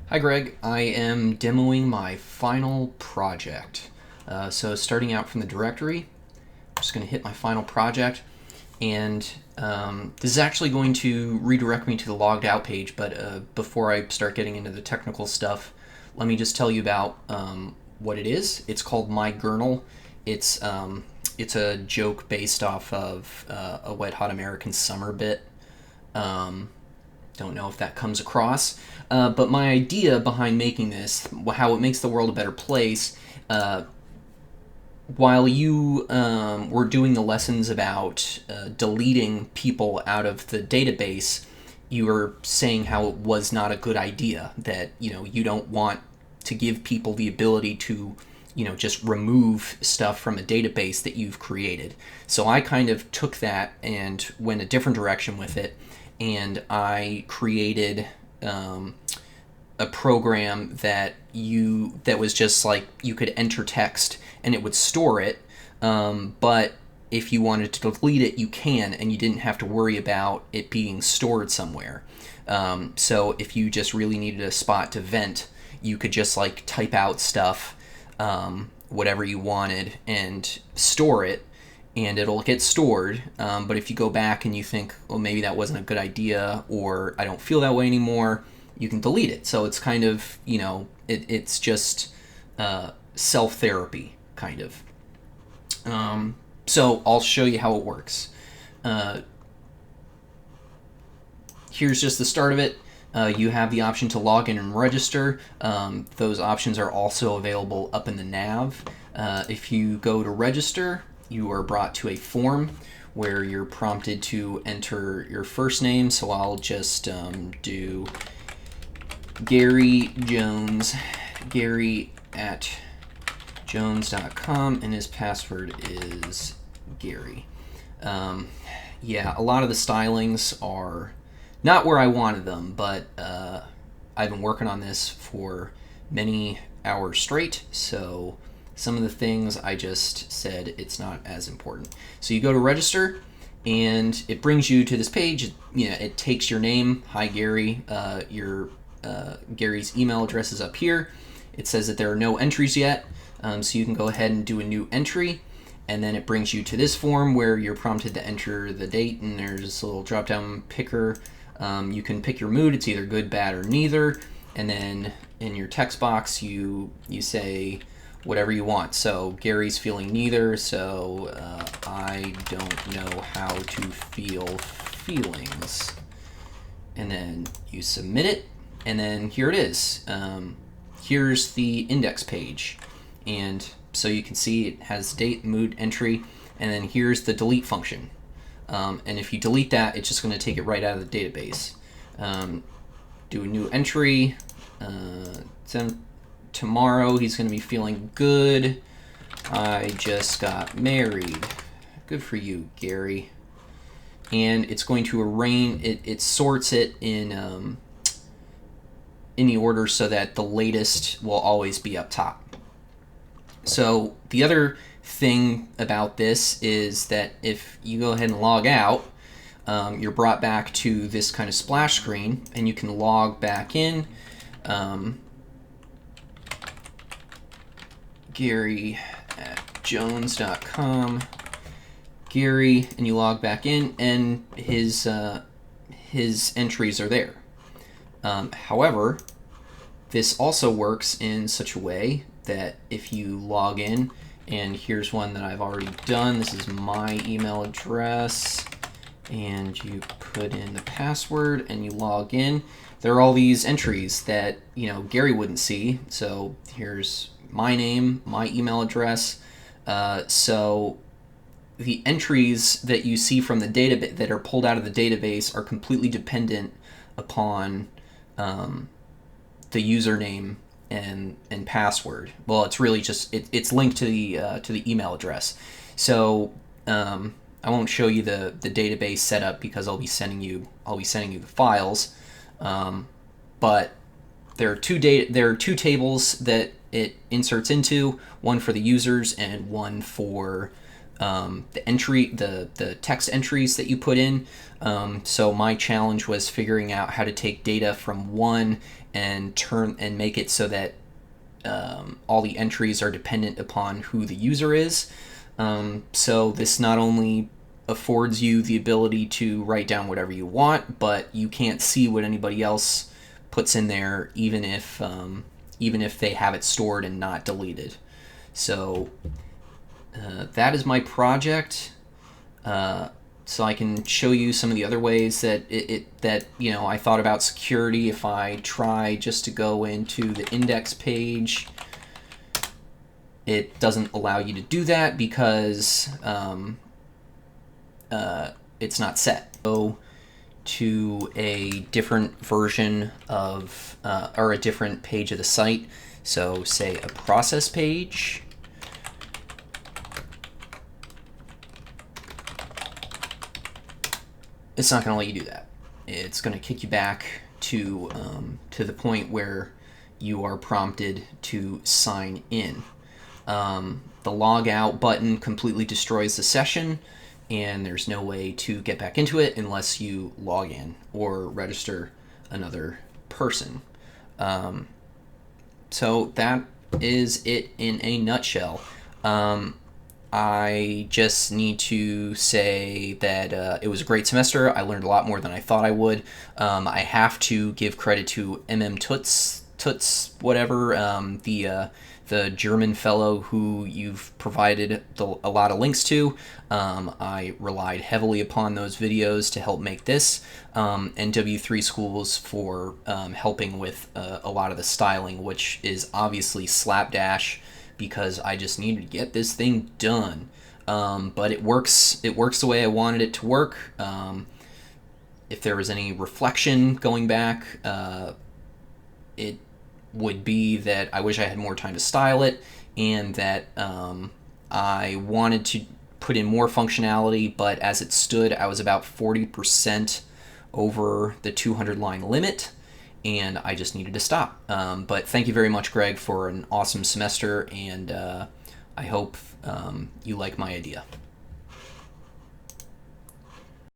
Hi Greg, I am demoing my final project. So starting out from the directory, I'm just going to hit my final project, and this is actually going to redirect me to the logged out page, but before I start getting into the technical stuff, let me just tell you about what it is. It's called My Gurnal. It's a joke based off of a Wet Hot American Summer bit. Um, don't know if that comes across. But my idea behind making this, how it makes the world a better place, uh, while you were doing the lessons about deleting people out of the database, you were saying how it was not a good idea, that you don't want to give people the ability to just remove stuff from a database that you've created. So I kind of took that and went a different direction with it, and I created a program that was just like you could enter text and it would store it. But if you wanted to delete it, you can, and you didn't have to worry about it being stored somewhere. So if you just really needed a spot to vent, you could just like type out stuff, whatever you wanted, and store it, and it'll get stored. But if you go back and you think, well, maybe that wasn't a good idea, or I don't feel that way anymore, you can delete it. So it's kind of, it's just self therapy, kind of. So I'll show you how it works. Uh, Here's just the start of it. You have the option to log in and register. Those options are also available up in the nav. If you go to register, you are brought to a form where you're prompted to enter your first name. So I'll just do Gary Jones, Gary at jones.com, and his password is Gary. Yeah, a lot of the stylings are not where I wanted them, but I've been working on this for many hours straight, so some of the things I just said it's not as important. So you go to register, and it brings you to this page. It takes your name. Hi Gary. Your Gary's email address is up here. It says that there are no entries yet, so you can go ahead and do a new entry, and then it brings you to this form where you're prompted to enter the date, and there's this little drop down picker. You can pick your mood. It's either good, bad, or neither, and then in your text box you say whatever you want. So Gary's feeling neither, so I don't know how to feel feelings, and then you submit it, and then here it is. Here's the index page, and so you can see it has date, mood, entry, and then here's the delete function. And if you delete that, it's just going to take it right out of the database. Do a new entry. Tomorrow he's going to be feeling good. I just got married. Good for you, Gary. And it's going to arrange it. It sorts it in the order so that the latest will always be up top. So the other thing about this is that if you go ahead and log out, you're brought back to this kind of splash screen, and you can log back in. Gary at jones.com, Gary, and you log back in, and his entries are there. However, this also works in such a way that if you log in, and here's one that I've already done, this is my email address, and you put in the password and you log in, there are all these entries that Gary wouldn't see. So here's my name, my email address. So the entries that you see from the database that are pulled out of the database are completely dependent upon the username and password. Well, it's really just it's linked to the email address. So I won't show you the database setup because I'll be sending you the files. But there are two tables that it inserts into, one for the users and one for the text entries that you put in. So my challenge was figuring out how to take data from one and make it so that all the entries are dependent upon who the user is. So this not only affords you the ability to write down whatever you want, but you can't see what anybody else puts in there, even if they have it stored and not deleted. So that is my project. So I can show you some of the other ways that I thought about security. If I try just to go into the index page, it doesn't allow you to do that because it's not set. Go to a different version of or a different page of the site. So say a process page. It's not going to let you do that. It's going to kick you back to the point where you are prompted to sign in. The log out button completely destroys the session, and there's no way to get back into it unless you log in or register another person. So that is it in a nutshell. I just need to say that it was a great semester. I learned a lot more than I thought I would. I have to give credit to Toots, whatever, the German fellow who you've provided a lot of links to. I relied heavily upon those videos to help make this, and W3 Schools for helping with a lot of the styling, which is obviously slapdash, because I just needed to get this thing done. But it works the way I wanted it to work. If there was any reflection going back, it would be that I wish I had more time to style it, and that I wanted to put in more functionality, but as it stood, I was about 40% over the 200 line limit, and I just needed to stop. But thank you very much, Greg, for an awesome semester, and I hope you like my idea.